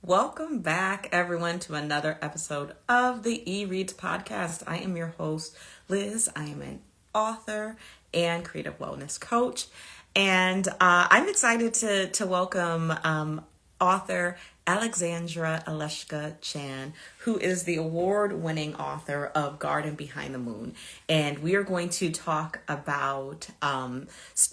Welcome back, everyone, to another episode of the eReads podcast. I am your host, Liz. I am an author and creative wellness coach, and I'm excited to welcome author Alexandra Chan, who is the award-winning author of Garden Behind the Moon. And we are going to talk about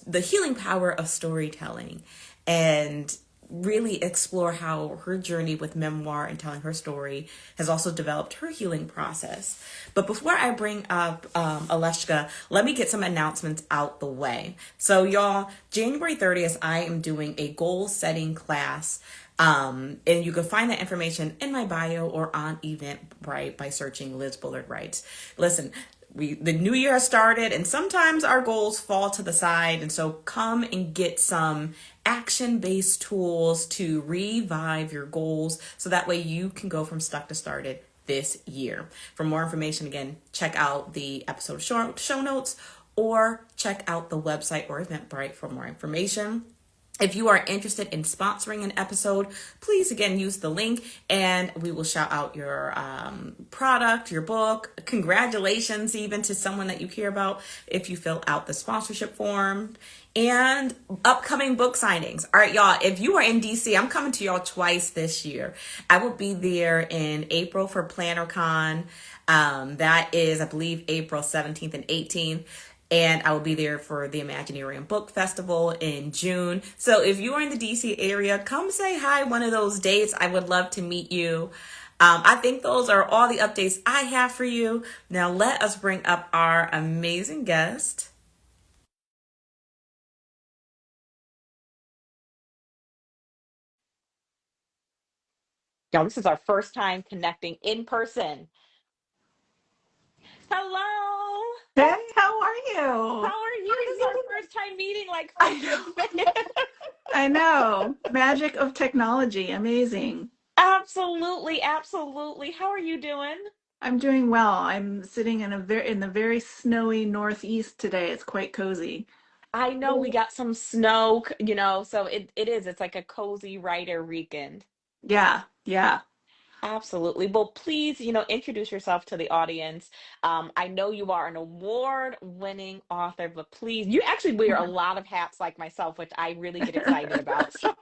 the healing power of storytelling and really explore how her journey with memoir and telling her story has also developed her healing process. But before I bring up Aleshka, let me get some announcements out the way. So y'all, January 30th, I am doing a goal setting class. And you can find that information in my bio or on Eventbrite by searching Liz Bullard Writes. Listen, the new year has started and sometimes our goals fall to the side. And so come and get some action-based tools to revive your goals so that way you can go from stuck to started this year. For more information, again, check out the episode show notes or check out the website or Eventbrite for more information. If you are interested in sponsoring an episode, please again use the link and we will shout out your product, your book. Congratulations even to someone that you care about if you fill out the sponsorship form. And upcoming book signings. All right, y'all, if you are in DC, I'm coming to y'all twice this year. I will be there in April for PlannerCon. That is, I believe, April 17th and 18th. And I will be there for the Imaginarium Book Festival in June. So if you are in the DC area, come say hi one of those dates. I would love to meet you. I think those are all the updates I have for you. Now let us bring up our amazing guest. Y'all, this is our first time connecting in person. Hello. Hey, how are How you? are you? This is our first time meeting like I face to know. face. I know. Magic of technology. Amazing. Absolutely, absolutely. How are you doing? I'm doing well. I'm sitting in the very snowy northeast today. It's quite cozy. I know we got some snow, so it's like a cozy writer weekend. Yeah, yeah. Absolutely. Well, please, introduce yourself to the audience. I know you are an award-winning author, but please, you actually wear a lot of hats like myself, which I really get excited about. So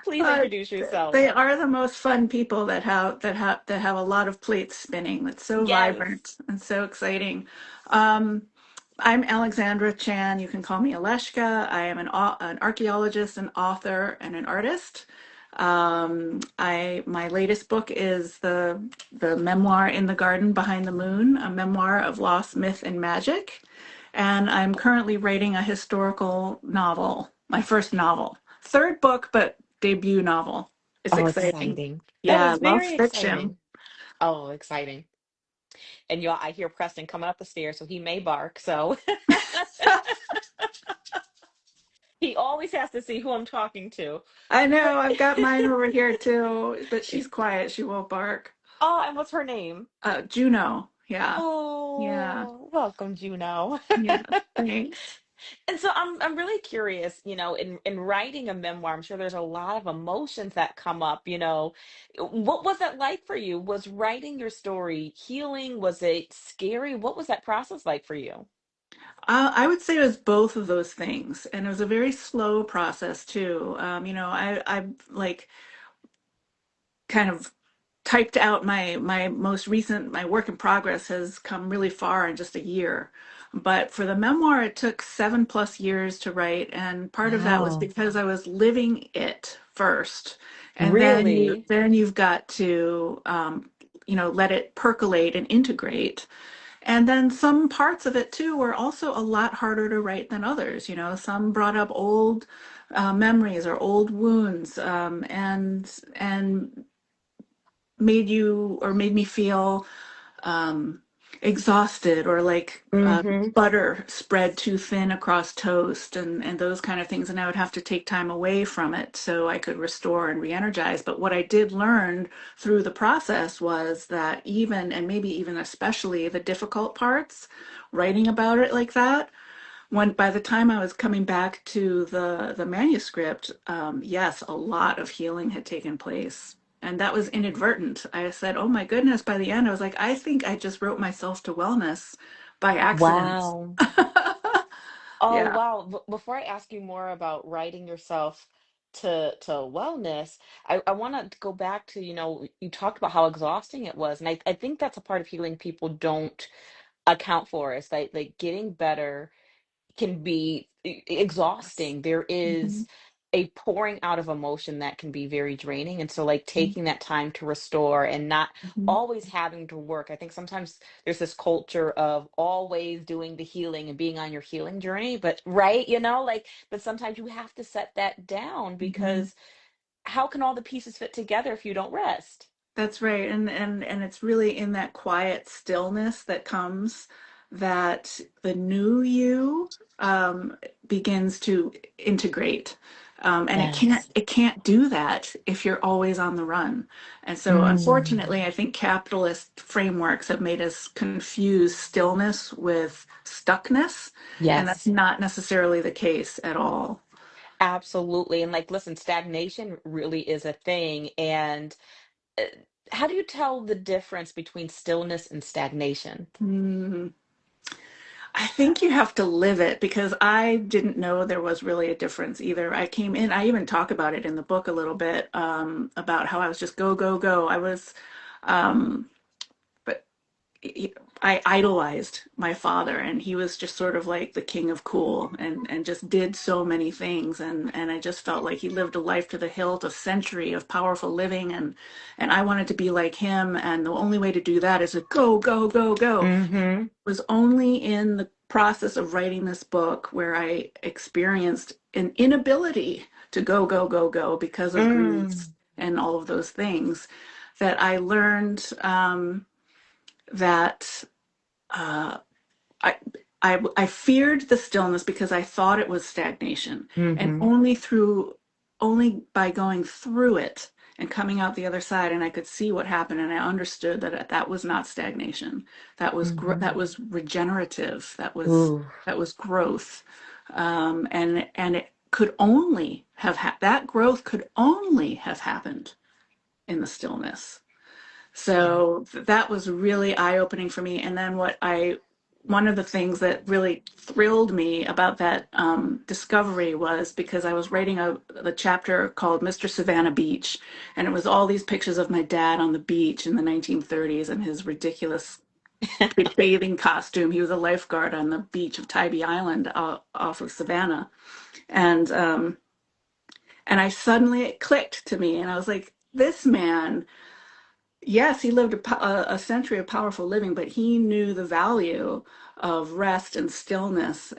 please Uh, introduce yourself. they are the most fun people that have a lot of plates spinning. That's so Yes. vibrant and so exciting. Um, I'm Alexandra Chan. You can call me Aleshka. I am an archaeologist, an author, and an artist. My latest book is the memoir In the Garden Behind the Moon, a memoir of loss, myth, and magic. And I'm currently writing a historical novel, my first novel, third book, but debut novel. It's Oh, exciting. exciting. That Yeah, is I love very fiction. exciting. Oh, exciting. And y'all, I hear Preston coming up the stairs, so he may bark. So he always has to see who I'm talking to. I But know, I've got mine over here too, but she's quiet. She won't bark. oh, and what's her name? Juno. Yeah. Yeah. Oh, welcome, Juno. Yeah. Thanks. And so I'm really curious, in writing a memoir, I'm sure there's a lot of emotions that come up. What was that like for you? Was writing your story healing? Was it scary? What was that process like for you? I would say it was both of those things, and it was a very slow process too. I like kind of typed out my most recent my work in progress has come really far in just a year. But for the memoir, it took 7+ years to write, and part of that was Wow. because I was living it first, and Really? then you've got to let it percolate and integrate. And then some parts of it too were also a lot harder to write than others. Some brought up old memories or old wounds, and made me feel um, exhausted, or like Mm-hmm. butter spread too thin across toast, and those kind of things. And I would have to take time away from it so I could restore and re-energize. But what I did learn through the process was that even, and maybe even especially, the difficult parts, writing about it like that, when by the time I was coming back to the manuscript, yes, a lot of healing had taken place. And that was inadvertent. I said, oh my goodness, by the end, I was like, I think I just wrote myself to wellness by accident. Wow. Oh, Yeah. wow. Before I ask you more about writing yourself to wellness, I want to go back to, you talked about how exhausting it was. And I think that's a part of healing people don't account for is like getting better can be Yes. exhausting. There Hmm. is a pouring out of emotion that can be very draining. And so, like, taking that time to restore and not Hmm. always having to work. I think sometimes there's this culture of always doing the healing and being on your healing journey, but right, like, but sometimes you have to set that down Hmm. because how can all the pieces fit together if you don't rest? That's right. And it's really in that quiet stillness that comes that the new you begins to integrate. And Yes. it can't do that if you're always on the run. And so Mm, unfortunately, I think capitalist frameworks have made us confuse stillness with stuckness, and that's yes. not necessarily the case at all. Absolutely. And like, listen, stagnation really is a thing. And uh, how do you tell the difference between stillness and stagnation? Mm. I think you have to live it because I didn't know there was really a difference either. I came in, I even talk about it in the book a little bit, about how I was just go, go, go. Um, but I idolized my father, and he was just sort of like the king of cool, and just did so many things, and I just felt like he lived a life to the hilt, a century of powerful living, and I wanted to be like him, and the only way to do that is to go, go, go, go. Mm-hmm. Was only in the process of writing this book where I experienced an inability to go, go, go, go because of grief Mm, and all of those things that I learned, that uh, I, I feared the stillness because I thought it was stagnation, and mm-hmm. only by going through it and coming out the other side, and I could see what happened, and I understood that that was not stagnation. Mm-hmm. That was regenerative. Ooh. That was growth, and it could only have that growth could only have happened in the stillness. Yeah. So that was really eye-opening for me. And then one of the things that really thrilled me about that discovery was because I was writing the chapter called Mr. Savannah Beach, and it was all these pictures of my dad on the beach in the 1930s and his ridiculous bathing costume. He was a lifeguard on the beach of Tybee Island, off of Savannah, and um, and I suddenly it clicked to me, and I was like, this man. Yes, he lived a century of powerful living, but he knew the value of rest and stillness.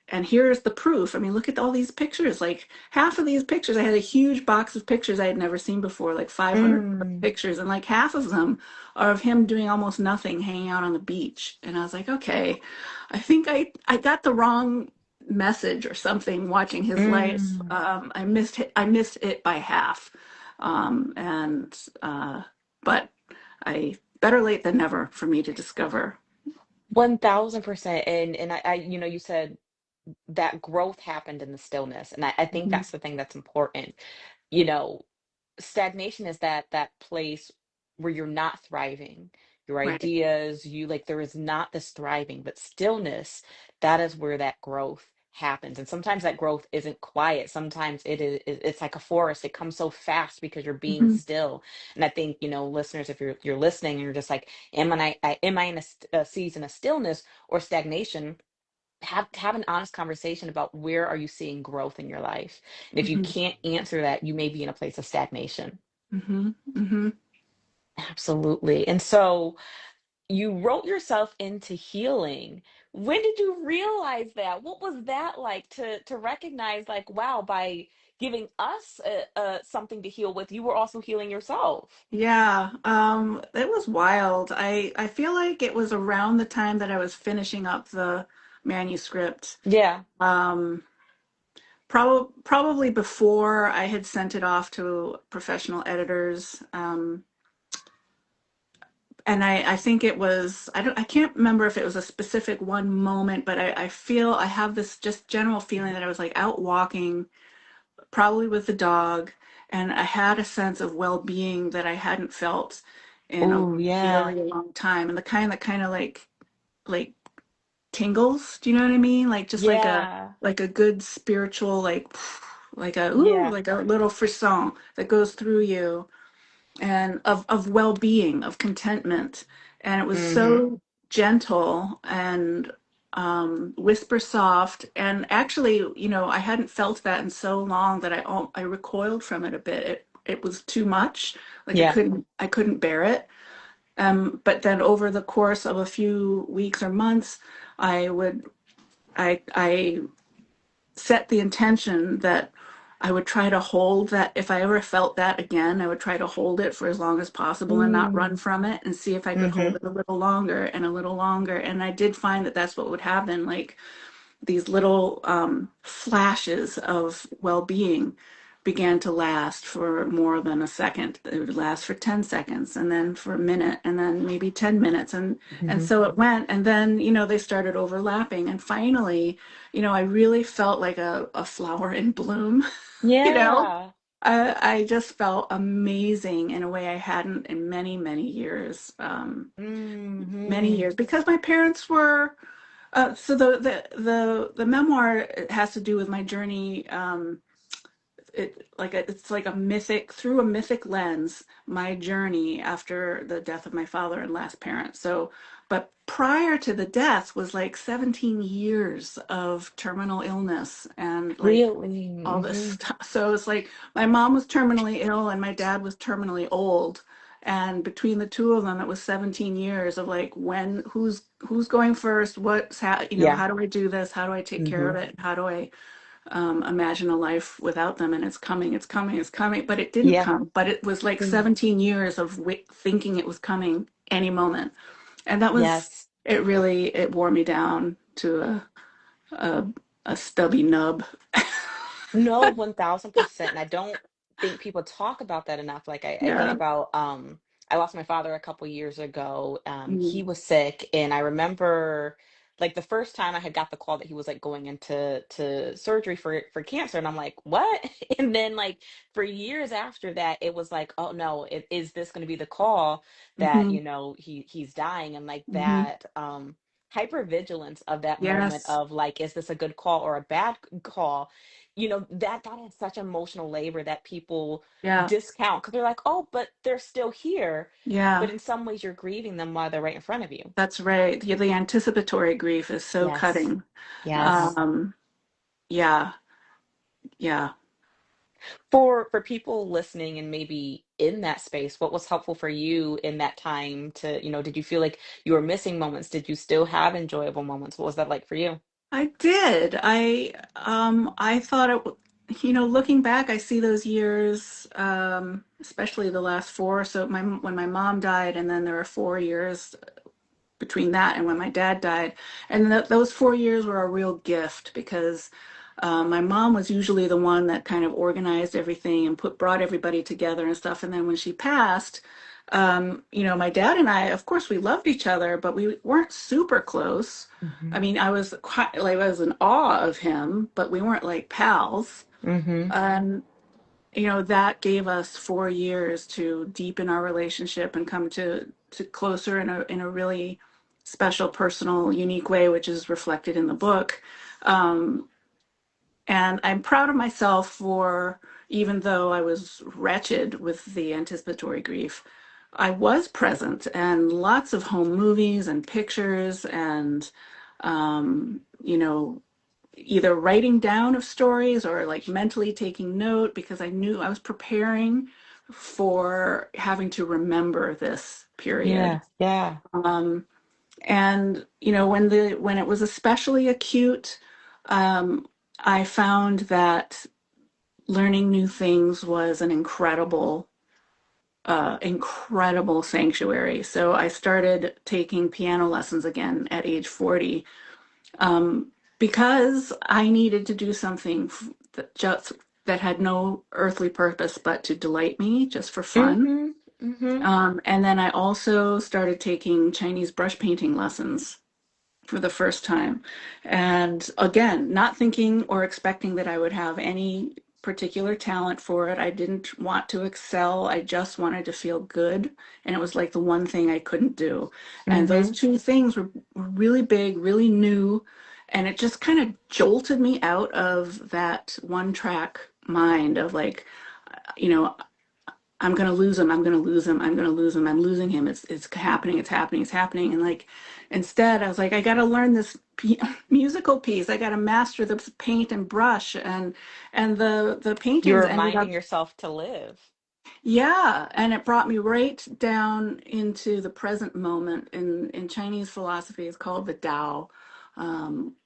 And here's the proof. I mean, look at all these pictures. Like half of these pictures, I had a huge box of pictures I had never seen before, like 500 Mm. pictures, and like half of them are of him doing almost nothing, hanging out on the beach. And I was like, okay, I think I got the wrong message or something watching his life. Mm. I missed it by half. And but I better late than never for me to discover. 1000%. And you said that growth happened in the stillness. And I think Mhm. that's the thing that's important. You know, stagnation is that place where you're not thriving, your Right. ideas, you like there is not this thriving, but stillness, that is where that growth happens. And sometimes that growth isn't quiet. Sometimes it's like a forest. It comes so fast because you're being Hmm. still. And I think, listeners, if you're listening and you're just like, am I in a season of stillness or stagnation? Have an honest conversation about where are you seeing growth in your life. And if you Hmm. can't answer that, you may be in a place of stagnation. Hmm. Hmm. Absolutely. And so you wrote yourself into healing. When did you realize that? What was that like to recognize like, wow, by giving us something to heal with, you were also healing yourself? Yeah, it was wild. I feel like it was around the time that I was finishing up the manuscript. Yeah. Um, probably before I had sent it off to professional editors. And I think it was, I can't remember if it was a specific one moment, but I feel I have this just general feeling that I was like out walking, probably with the dog, and I had a sense of well-being that I hadn't felt in a Oh, yeah. very long time, and the kind that kind of like tingles. Do you know what I mean? Like just Yeah. like a good spiritual like a ooh Yeah. like a little frisson that goes through you, and of well-being, of contentment. And it was Mm-hmm. so gentle and whisper soft. And actually, I hadn't felt that in so long that I recoiled from it a bit. It was too much. Like Yeah. I couldn't bear it. But then over the course of a few weeks or months, I would I set the intention that I would try to hold that. If I ever felt that again, I would try to hold it for as long as possible and not run Mm. from it, and see if I could hold Mm-hmm. it a little longer and a little longer. And I did find that that's what would happen. Like these little flashes of well-being began to last for more than a second. It would last for 10 seconds, and then for a minute, and then maybe 10 minutes. And Mm-hmm. so it went. And then, they started overlapping. And finally, I really felt like a flower in bloom, you know? Yeah. I just felt amazing in a way I hadn't in many, many years. Many Mm-hmm. years, because my parents were so the memoir has to do with my journey. It's like a mythic, through a mythic lens, my journey after the death of my father and last parent. So, but prior to the death was like 17 years of terminal illness and like Really? all this Mm-hmm. stuff. So it's like my mom was terminally ill and my dad was terminally old. And between the two of them, it was 17 years of like, who's going first? Yeah. How do I do this? How do I take care Mm-hmm. of it? How do I imagine a life without them? And it's coming, it's coming, it's coming. But it didn't Yeah. come. But it was like Mm. 17 years of thinking it was coming any moment. And Yes. it wore me down to a, a stubby nub. No, 1000%. And I don't think people talk about that enough. Like I think Yeah. about I lost my father a couple years ago. He Mm-hmm. was sick, and I remember like the first time I had got the call that he was like going into surgery for cancer, and I'm like, "What?" And then like for years after that, it was like, "Oh no, is this going to be the call that, Mm-hmm. he's dying?" And like Mm-hmm. that hypervigilance of that moment Yes. of like, is this a good call or a bad call? That is such emotional labor that people Yeah. discount because they're like, oh, but they're still here. But Yeah. in some ways, you're grieving them while they're right in front of you. That's right. Yeah, the anticipatory grief is so Yes. cutting. Yes. Um, yeah. Yeah. For people listening and maybe in that space, what was helpful for you in that time to, did you feel like you were missing moments? Did you still have enjoyable moments? What was that like for you? I did. I thought looking back, I see those years, especially the last four. So when my mom died, and then there were 4 years between that and when my dad died. And those 4 years were a real gift, because my mom was usually the one that kind of organized everything and brought everybody together and stuff. And then when she passed, my dad and I, of course, we loved each other, but we weren't super close. I Mm-hmm. mean, I was quite like, I was in awe of him, but we weren't like pals. Mm-hmm. And that gave us 4 years to deepen our relationship and come to closer in a really special, personal, unique way, which is reflected in the book. Um, and I'm proud of myself for, even though I was wretched with the anticipatory grief, I was present, and lots of home movies and pictures, and either writing down of stories or like mentally taking note, because I knew I was preparing for having to remember this period. Yeah. Yeah. Um, and when it was especially acute, I found that learning new things was an incredible sanctuary. So I started taking piano lessons again at age 40, because I needed to do something that had no earthly purpose but to delight me, just for fun. Mm-hmm. Mm-hmm. And then I also started taking Chinese brush painting lessons for the first time. And again, not thinking or expecting that I would have any particular talent for it. I didn't want to excel. I just wanted to feel good. And it was like the one thing I couldn't do. And those Mm-hmm. two things were really big, really new. And it just kind of jolted me out of that one track mind of like, you know, I'm gonna lose him. I'm gonna lose him. I'm gonna lose him. I'm losing him. It's happening. It's happening. It's happening. And like, instead, I was like, I got to learn this musical piece. I got to master the paint and brush, and the You're paintings ended up, reminding yourself to live. yeah. And it brought me right down into the present moment. In Chinese philosophy, it's called the Tao. Um,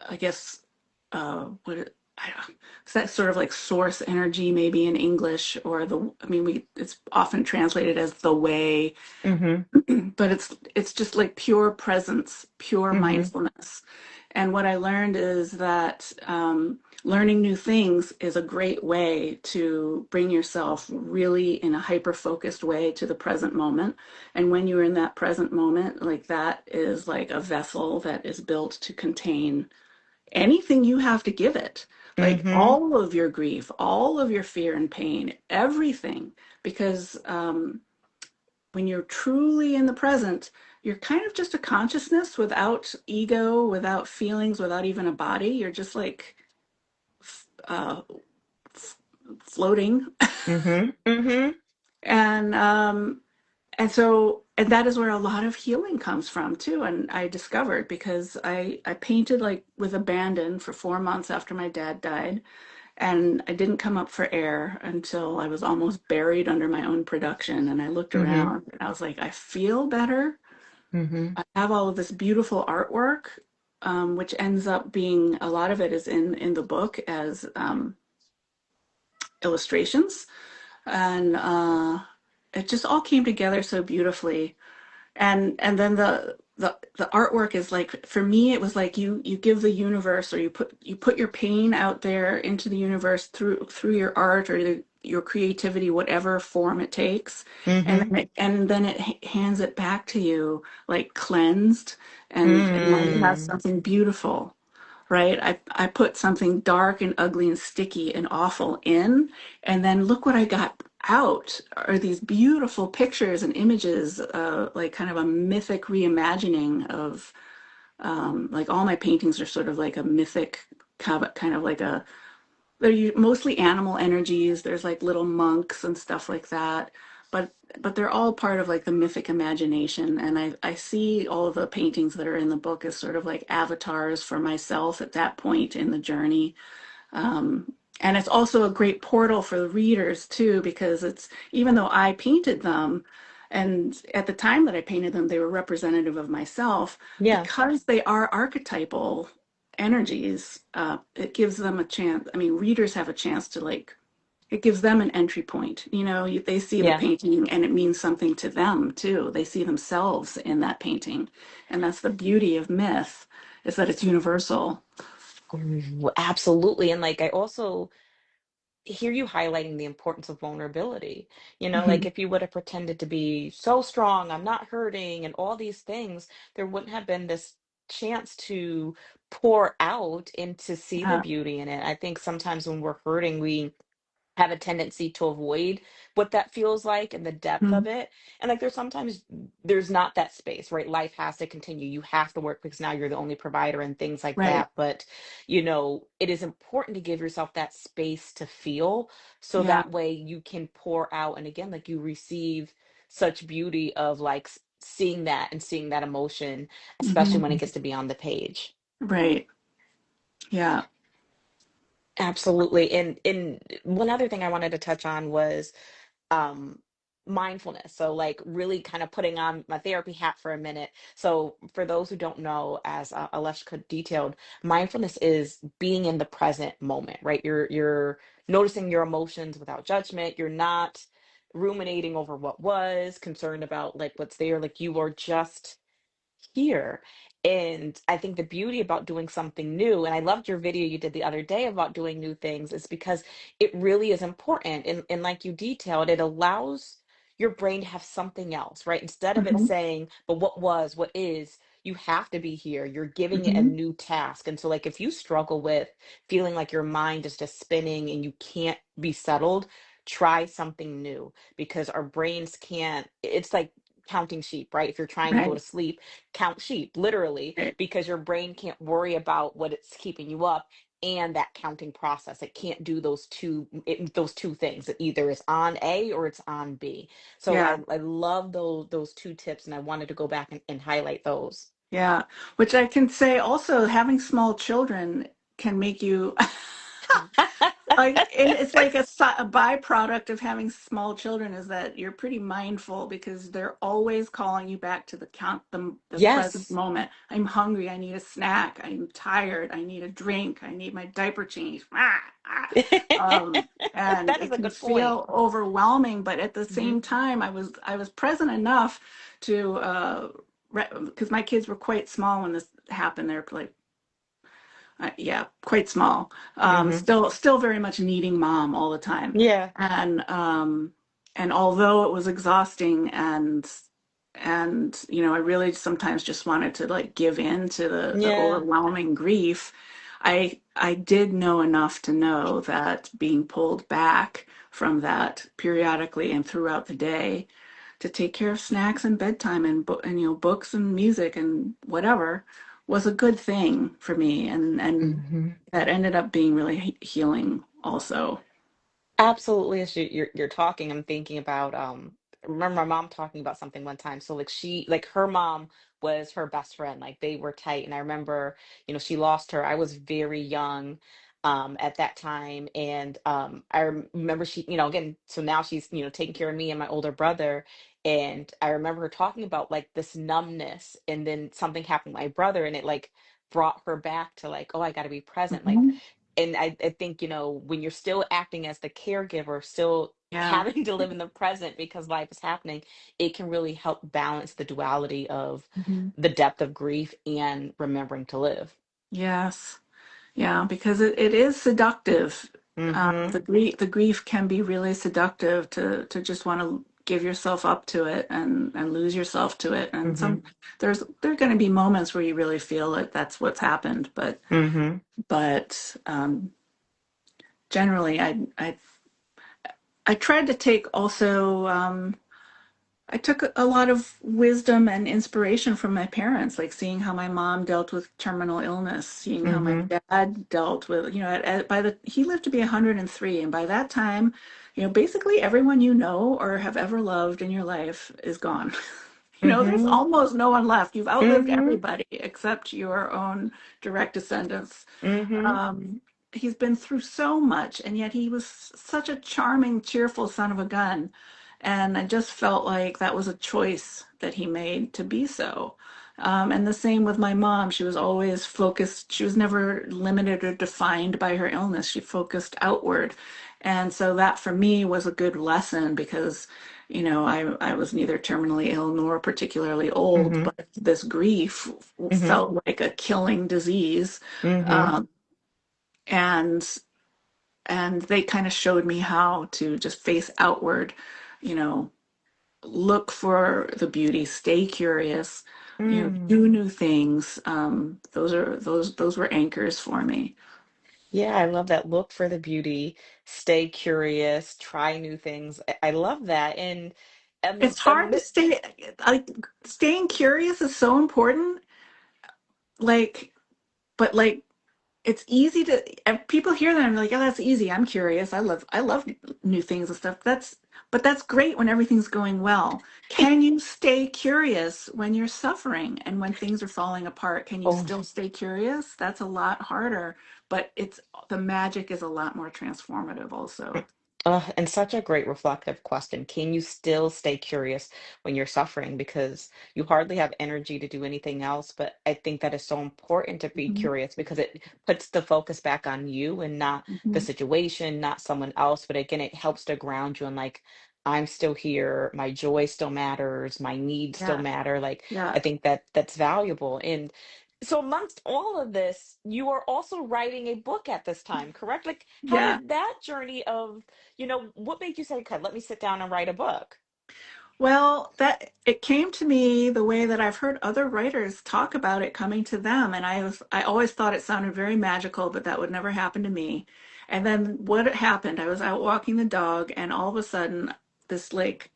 I guess I don't, is that sort of like source energy maybe in English, or the, I mean, we, it's often translated as the way, Mm-hmm. but it's just like pure presence, pure Mm-hmm. mindfulness. And what I learned is that learning new things is a great way to bring yourself really in a hyper focused way to the present moment. And when you're in that present moment, like that is like a vessel that is built to contain anything you have to give it, like Mm-hmm. all of your grief, all of your fear and pain, everything. Because when you're truly in the present, you're kind of just a consciousness without ego, without feelings, without even a body. You're just like uh, floating. Mm-hmm. Mm-hmm. and and so, and that is where a lot of healing comes from too. And I discovered, because I painted like with abandon for 4 months after my dad died, and I didn't come up for air until I was almost buried under my own production. And I looked Mm-hmm. around and I was like, I feel better. Mm-hmm. I have all of this beautiful artwork, which ends up being, a lot of it is in the book as illustrations. And it just all came together so beautifully. And then the artwork is like, for me it was like you give the universe, or you put your pain out there into the universe through your art, or your creativity, whatever form it takes, Mm-hmm. and then it hands it back to you like cleansed, and now you have Mm. something beautiful, right? I put something dark and ugly and sticky and awful in, and then look what I got out are these beautiful pictures and images, like kind of a mythic reimagining of, like all my paintings are sort of like a mythic, kind of like a, they're mostly animal energies. There's like little monks and stuff like that, but they're all part of like the mythic imagination. And I see all of the paintings that are in the book as sort of like avatars for myself at that point in the journey. And it's also a great portal for the readers too, because it's, even though I painted them, and at the time that I painted them, they were representative of myself, Yeah. because they are archetypal energies, it gives them a chance. I mean, readers have a chance to like, it gives them an entry point. They see the Yeah. painting and it means something to them too. They see themselves in that painting. And that's the beauty of myth, is that it's universal. Absolutely. And like I also hear you highlighting the importance of vulnerability. Like Mhm. if you would have pretended to be so strong, I'm not hurting, and all these things, there wouldn't have been this chance to pour out and to see the Yeah. beauty in it. I think sometimes when we're hurting, we have a tendency to avoid what that feels like and the depth of Mhm. it. And like there's sometimes there's not that space, right? Life has to continue. You have to work because now you're the only provider and things like Right. that. But it is important to give yourself that space to feel so Yeah. that way you can pour out. And again, like you receive such beauty of like seeing that and seeing that emotion, especially when it Mhm. gets to be on the page. Right. Yeah. Absolutely. And one other thing I wanted to touch on was um mindfulness, so like really kind of putting on my therapy hat for a minute. So for those who don't know, as Aleshka detailed, mindfulness is being in the present moment, right? You're noticing your emotions without judgment. You're not ruminating over what was, concerned about like what's there, like you are just here. And I think the beauty about doing something new, and I loved your video you did the other day about doing new things, is because it really is important. And like you detailed, it allows your brain to have something else, right? Instead of it Mhm. saying, but what was, what is, you have to be here. You're giving it a Hmm. new task. And so like if you struggle with feeling like your mind is just spinning and you can't be settled, try something new because our brains can't, it's like counting sheep, right? If you're trying to go to Right. sleep, count sheep, literally, Right. because your brain can't worry about what it's keeping you up and that counting process. It can't do those two things. It either is on A or it's on B. So Yeah. I love those two tips and I wanted to go back and highlight those. Yeah. Which I can say also having small children can make you and it's like a byproduct of having small children is that you're pretty mindful because they're always calling you back to the present Yes. moment. I'm hungry. I need a snack. I'm tired. I need a drink. I need my diaper changed. Ah, ah. And That is it a can good point. feel overwhelming, but at the Hmm. same time, I was present enough to because my kids were quite small when this happened. They're like yeah, quite small. Hmm. Still very much needing mom all the time. Yeah. And although it was exhausting and I really sometimes just wanted to like give in to the Yeah. overwhelming grief. I did know enough to know that being pulled back from that periodically and throughout the day to take care of snacks and bedtime and books and music and whatever was a good thing for me and Hmm. that ended up being really healing also. Absolutely. As you're talking, I'm thinking about I remember my mom talking about something one time. So like her mom was her best friend. Like they were tight. And I remember, she lost her. I was very young at that time. And remember she, again, so now she's, taking care of me and my older brother. And I remember her talking about like this numbness. And then something happened with my brother and it like brought her back to like, oh, I gotta be present. Like Mhm. and I think, when you're still acting as the caregiver, still Yeah. having to live in the present because life is happening, it can really help balance the duality of Mhm. the depth of grief and remembering to live. Yes. Yeah, because it is seductive. Mm-hmm. The grief can be really seductive to just want to give yourself up to it and lose yourself to it. And Mm-hmm. there are going to be moments where you really feel that that's what's happened, Mm-hmm. but generally, I tried to take also. I took a lot of wisdom and inspiration from my parents, like seeing how my mom dealt with terminal illness, seeing how my Mm-hmm. dad dealt with, he lived to be 103, and by that time, basically everyone you know or have ever loved in your life is gone. There's Mm-hmm. almost no one left. You've outlived Mm-hmm. everybody except your own direct descendants. Mm-hmm. Um, he's been through so much, and yet he was such a charming, cheerful son of a gun. And I just felt like that was a choice that he made to be so. And the same with my mom. She was always focused. She was never limited or defined by her illness. She focused outward. And so that for me was a good lesson because, I was neither terminally ill nor particularly old, Mm-hmm. but this grief Mm-hmm. felt like a killing disease. Mm-hmm. Um, and and they kind of showed me how to just face outward, you know, look for the beauty, stay curious, Mm. do new things. Those were anchors for me. Yeah, I love that. Look for the beauty, stay curious, try new things. I love that. And It's hard to stay, like, staying curious is so important. Like, but like it's easy to and people hear that and they're like, oh, that's easy. I'm curious. I love new things and stuff. But that's great when everything's going well. Can you stay curious when you're suffering and when things are falling apart? Can you oh, still stay curious? That's a lot harder, but it's the magic is a lot more transformative also. And such a great reflective question. Can you still stay curious when you're suffering? Because you hardly have energy to do anything else. But I think that is so important to be Mhm. curious because it puts the focus back on you and not the Mhm. situation, not someone else. But again, it helps to ground you and like, I'm still here. My joy still matters. My needs still Yeah. matter. Like, Yeah. I think that that's valuable. And so amongst all of this, you are also writing a book at this time, correct? Like, how Yeah. did that journey of what made you say, okay, let me sit down and write a book? Well, that it came to me the way that I've heard other writers talk about it coming to them, and I always thought it sounded very magical, but that would never happen to me. And then what happened? I was out walking the dog, and all of a sudden, this like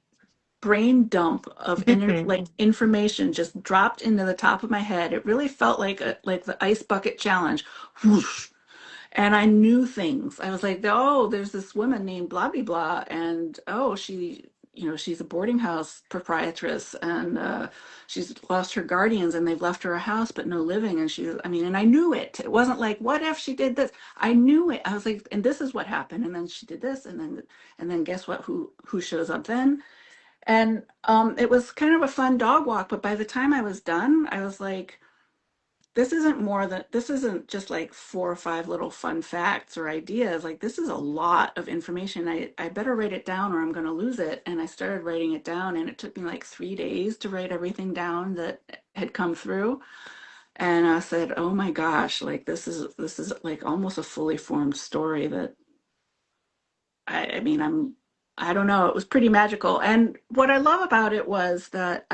brain dump of like information just dropped into the top of my head. It really felt like like the ice bucket challenge. Whoosh. And I knew things. I was like, oh, there's this woman named blah blah blah, and oh, she's a boarding house proprietress, and she's lost her guardians, and they've left her a house but no living, and I mean, and I knew it. It wasn't like, what if she did this? I knew it. I was like, and this is what happened, and then she did this, and then guess what? Who shows up then? And it was kind of a fun dog walk, but by the time I was done, I was like, this isn't just like four or five little fun facts or ideas. Like this is a lot of information. I better write it down or I'm going to lose it. And I started writing it down, and it took me like 3 days to write everything down that had come through. And I said, oh my gosh, like this is like almost a fully formed story that I mean, I don't know. It was pretty magical. And what I love about it was that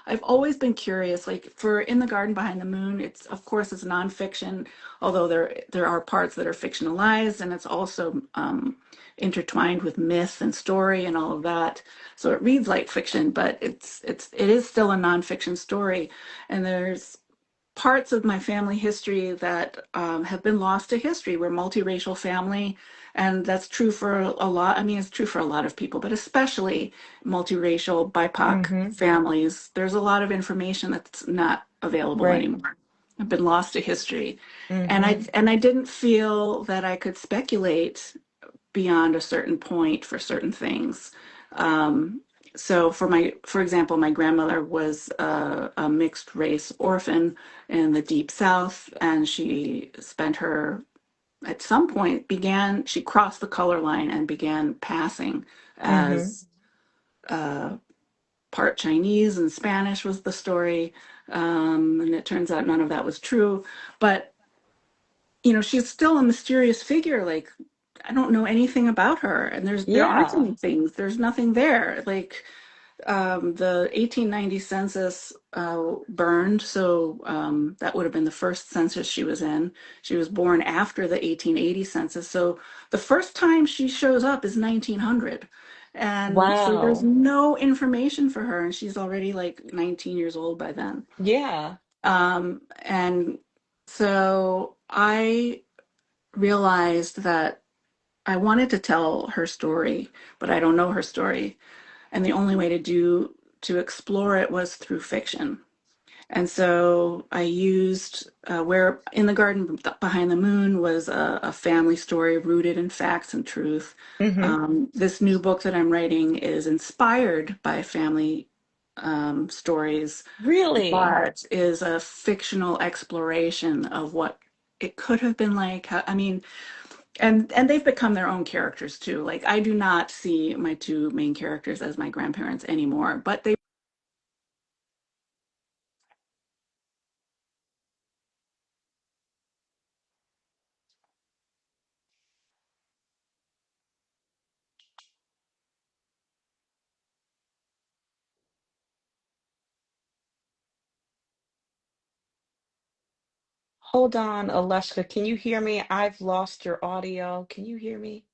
I've always been curious. Like for In the Garden Behind the Moon, it's of course it's nonfiction, although there are parts that are fictionalized, and it's also intertwined with myth and story and all of that. So it reads like fiction, but it is still a nonfiction story. And there's parts of my family history that have been lost to history. We're multiracial family, and that's true for a lot. I mean, it's true for a lot of people, but especially multiracial BIPOC Mm-hmm. families. There's a lot of information that's not available Right. anymore. I've been lost to history, and Mm-hmm. I didn't feel that I could speculate beyond a certain point for certain things. Um, so for example, my grandmother was a mixed race orphan in the Deep South, and she spent her at some point she crossed the color line and began passing Mm-hmm. as uh, part Chinese and Spanish was the story. And it turns out none of that was true. But she's still a mysterious figure. Like, I don't know anything about her, and there aren't Yeah. any things. There's nothing there. Like, the 1890 census burned, so that would have been the first census she was in. She was born after the 1880 census, so the first time she shows up is 1900. And so there's Wow. no information for her, and she's already like 19 years old by then. Yeah. And so I realized that I wanted to tell her story, but I don't know her story. And the only way to explore it was through fiction. And so I used Where in the Garden Behind the Moon was a family story rooted in facts and truth. Mm-hmm. This new book that I'm writing is inspired by family stories, Really? but is a fictional exploration of what it could have been like. I mean, and they've become their own characters too. Like I do not see my two main characters as my grandparents anymore, but they Hold on, Aleshka. Can you hear me? I've lost your audio. Can you hear me?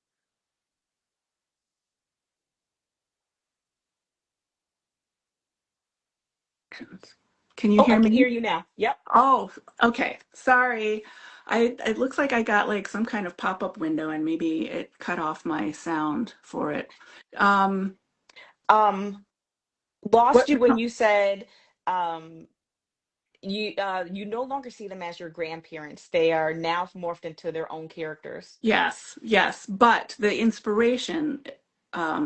can you Oh, I hear can me? hear you now. Yep. Oh, okay. Sorry. It looks like I got like some kind of pop-up window and maybe it cut off my sound for it. Um, Um, Lost what you when you said um you no longer see them as your grandparents. They are now morphed into their own characters. Yes, yes, but the inspiration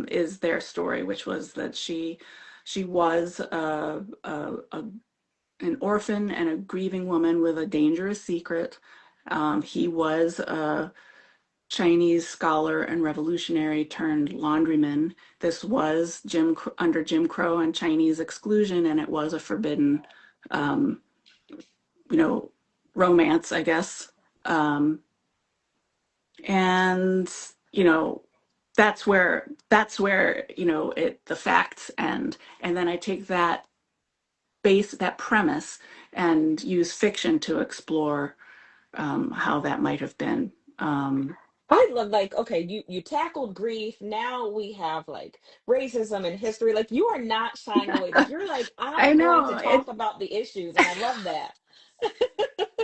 is their story, which was that she was an orphan and a grieving woman with a dangerous secret. He was a Chinese scholar and revolutionary turned laundryman. This was under Jim Crow and Chinese exclusion, and it was a forbidden, um, you know, romance, I guess. Um, and you know, that's where the facts end, and then I take that premise and use fiction to explore how that might have been. Um, I love, like, okay, you tackled grief. Now we have like racism and history. Like, you are not shying away. Like, you're like, I I'm going know to talk about the issues, and I love that.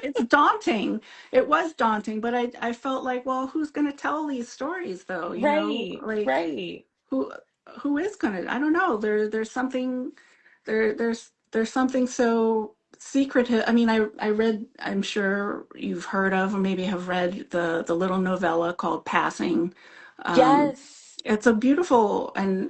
it's daunting. It was daunting, but I felt like, well, who's going to tell these stories though? Right, Like right. who who is going to? I don't know. There's something there's something so secretive. I mean, I read. I'm sure you've heard of or maybe have read the little novella called Passing. Um, Yes, it's a beautiful and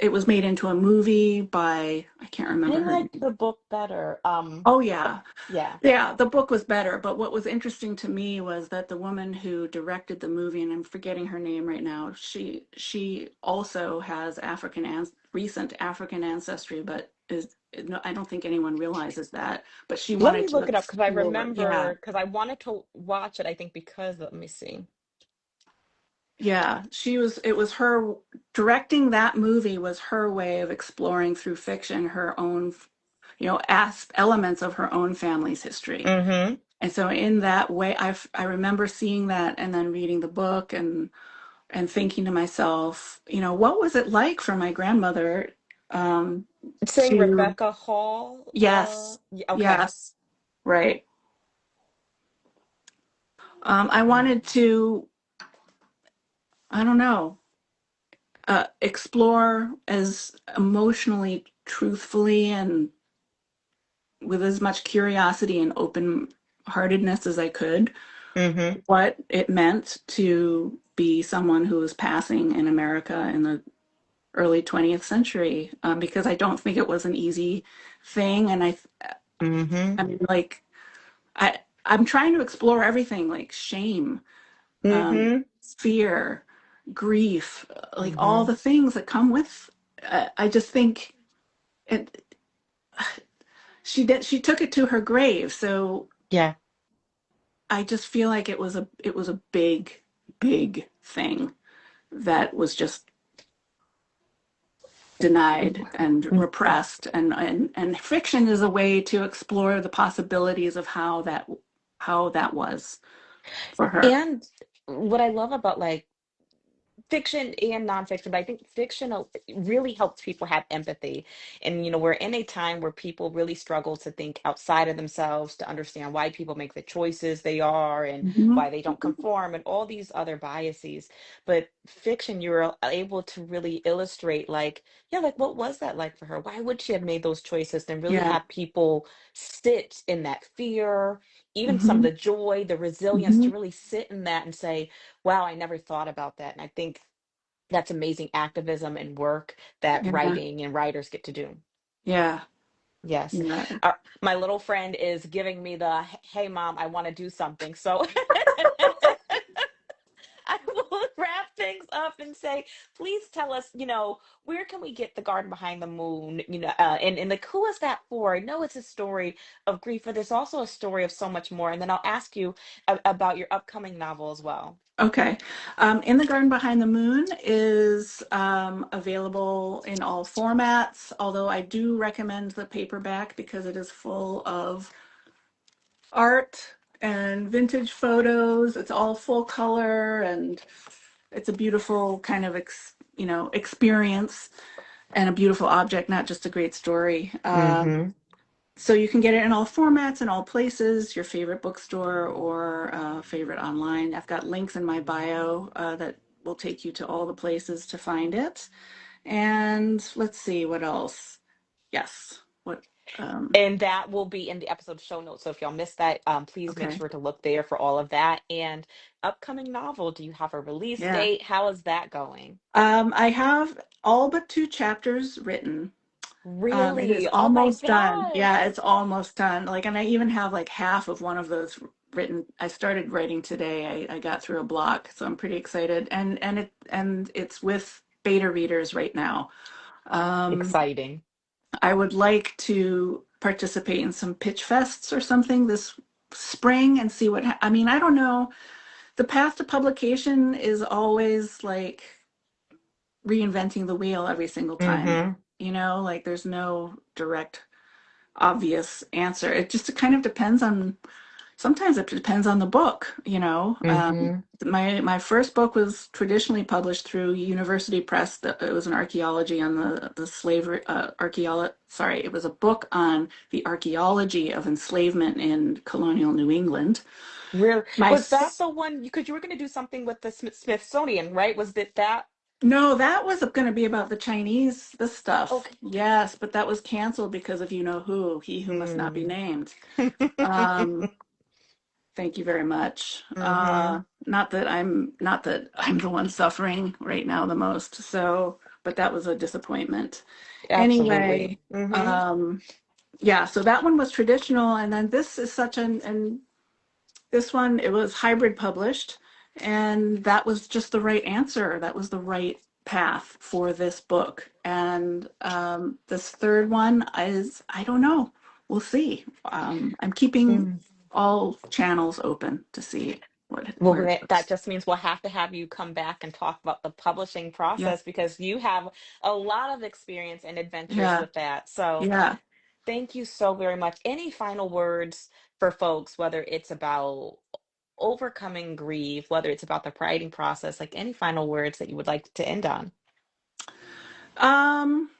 it was made into a movie by I can't I remember her like name. the book better. Oh yeah. Yeah. Yeah, the book was better, but what was interesting to me was that the woman who directed the movie, and I'm forgetting her name right now, she also has recent African ancestry, but no, I don't think anyone realizes that. But she Let wanted me to look it up because I explore, yeah, remember, because I wanted to watch it. I think because, let me see. yeah, it was her directing that movie was her way of exploring through fiction her own, elements of her own family's history. Mm-hmm. And so in that way, I remember seeing that and then reading the book and thinking to myself, what was it like for my grandmother um, Saying to Rebecca Hall. yes, Okay. yes, right. I wanted to, I don't know, explore as emotionally truthfully and with as much curiosity and open heartedness as I could Mm-hmm. what it meant to be someone who was passing in America in the early 20th century, because I don't think it was an easy thing. And Mm-hmm. I mean, like, I'm trying to explore everything like shame, Mm-hmm. fear, grief, like all Mm-hmm. the things that come with. I just think it, she took it to her grave. So Yeah. I just feel like it was a big, big thing that was just denied and repressed, and fiction is a way to explore the possibilities of how that was for her. And what I love about like fiction and nonfiction, but I think fiction really helps people have empathy. And, we're in a time where people really struggle to think outside of themselves, to understand why people make the choices they are and Hmm. why they don't conform and all these other biases. But fiction, you're able to really illustrate, like, yeah, like what was that like for her? Why would she have made those choices? And really Yeah. have people sit in that fear, even some of Hmm. the joy, the resilience, Hmm. to really sit in that and say, wow, I never thought about that. And I think that's amazing activism and work that Yeah. writing and writers get to do. Yeah. Yes. Yeah. My little friend is giving me the, hey, mom, I want to do something. So I will wrap things up and say, please tell us, where can we get The Garden Behind the Moon? And like, who is that for? I know it's a story of grief, but there's also a story of so much more. And then I'll ask you about your upcoming novel as well. Okay. In the Garden Behind the Moon is available in all formats, although I do recommend the paperback because it is full of art and vintage photos. It's all full color and it's a beautiful kind of experience and a beautiful object, not just a great story. Mm-hmm. So you can get it in all formats and all places, your favorite bookstore or favorite online. I've got links in my bio that will take you to all the places to find it. And let's see what else. Yes. What? And that will be in the episode show notes. So if y'all missed that, please make Okay. sure to look there for all of that. And upcoming novel, do you have a release Yeah. date? How is that going? I have all but two chapters written. It is Really? Oh my almost done. Yeah, gosh. it's almost done. Like, and I even have like half of one of those written. I started writing today. I got through a block, so I'm pretty excited. And it's with beta readers right now. Um, Exciting. I would like to participate in some pitch fests or something this spring and see I mean, I don't know. the path to publication is always like reinventing the wheel every single time. Mm-hmm. Like there's no direct, obvious answer. It just kind of depends on, sometimes it depends on the book. Mm-hmm. My first book was traditionally published through University Press. It was an archaeology on the slavery, sorry, it was a book on the archaeology of enslavement in colonial New England. Really? My Was that s- the one? Because you were going to do something with the Smithsonian, right? Was it that? no, that was going to be about the Chinese, this stuff. Okay. Yes, but that was canceled because of you know who, he who must not be Mm. named. Um, Thank you very much. Mm-hmm. Not that I'm the one suffering right now the most. So, but that was a disappointment. Absolutely. Anyway, Mm-hmm. yeah, so that one was traditional, and then this is such an and this one, it was hybrid published, and that was just the right answer. That was the right path for this book. And this third one is, I don't know. We'll see. I'm keeping all channels open to see Well, where it that goes. just means we'll have to have you come back and talk about the publishing Yeah, process because you have a lot of experience and adventures yeah, with that. So, yeah. thank you so very much. Any final words for folks, whether it's about overcoming grief, whether it's about the writing process, like any final words that you would like to end on? Um,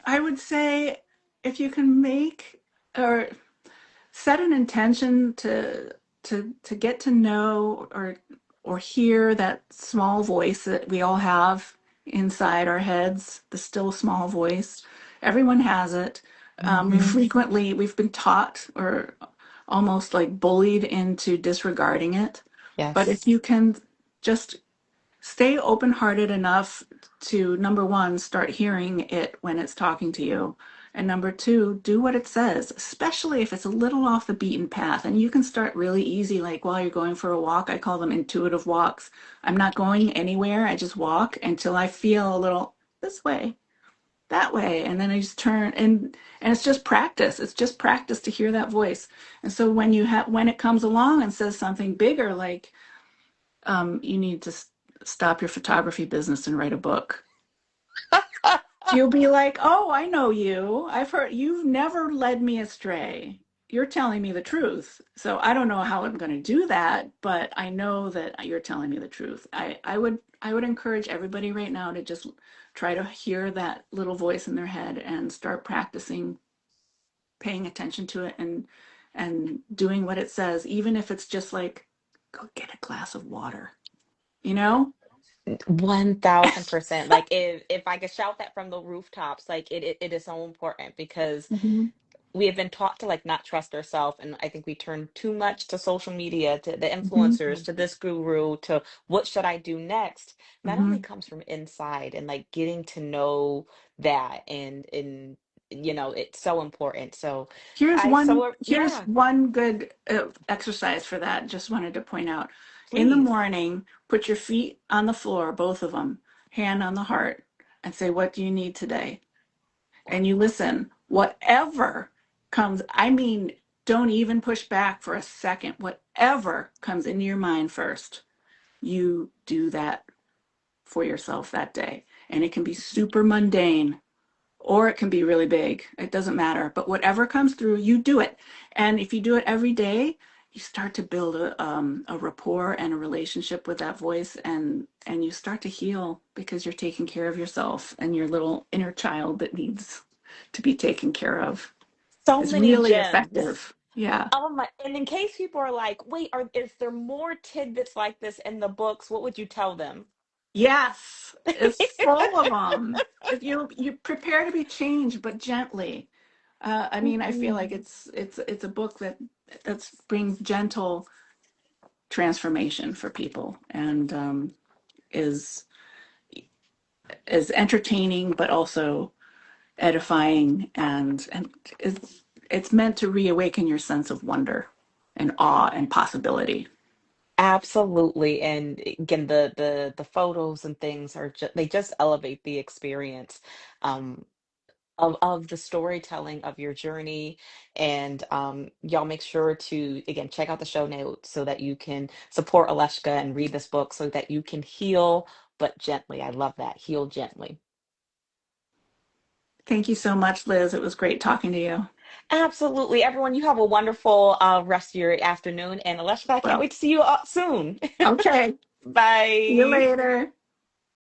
I would say if you can make or set an intention to get to know or hear that small voice that we all have inside our heads, the still small voice. Everyone has it. Mm-hmm. We've been taught or almost like bullied into disregarding it. But Yes. if you can just stay open hearted enough to, number one, start hearing it when it's talking to you. And number two, do what it says, especially if it's a little off the beaten path. And you can start really easy, like while you're going for a walk. I call them intuitive walks. I'm not going anywhere. I just walk until I feel a little this way, that way. And then I just turn and it's just practice. It's just practice to hear that voice. And so when it comes along and says something bigger, like you need to stop your photography business and write a book. You'll be like, oh, I know you. I've heard you've never led me astray. You're telling me the truth. So I don't know how I'm going to do that, but I know that you're telling me the truth. I would encourage everybody right now to just try to hear that little voice in their head and start practicing paying attention to it and doing what it says, even if it's just like, go get a glass of water, you know? 1000%. Like if I could shout that from the rooftops, like it is so important because Mhm. we have been taught to like not trust ourselves, and I think we turn too much to social media, to the Mhm. influencers, to this guru, to what should I do next. That only Mhm. comes from inside, and like getting to know that, and it's so important. So Here's I one so here's yeah, one good exercise for that. Just wanted to point out. In the please. morning, put your feet on the floor, both of them, hand on the heart, and say, "What do you need today?" And you listen. Whatever comes, I mean, don't even push back for a second. Whatever comes into your mind first, you do that for yourself that day. And it can be super mundane or it can be really big. It doesn't matter. But whatever comes through, you do it. And if you do it every day, you start to build a rapport and a relationship with that voice, and you start to heal because you're taking care of yourself and your little inner child that needs to be taken care of. So It's many really gems. effective. Yeah. Oh my, and in case people are like, wait, is there more tidbits like this in the books? What would you tell them? Yes, it's full of them. If you prepare to be changed, but gently. I mean, I feel like it's a book that brings gentle transformation for people and is is entertaining, but also edifying and it's meant to reawaken your sense of wonder and awe and possibility. Absolutely. And again, the photos and things are just they just elevate the experience. Um, of the storytelling of your journey. And y'all make sure to, again, check out the show notes so that you can support Aleshka and read this book so that you can heal, but gently. I love that. Heal gently. Thank you so much, Liz. It was great talking to you. Absolutely. Everyone, you have a wonderful rest of your afternoon. And Aleshka, I can't Well, wait to see you soon. okay. See you Bye. later.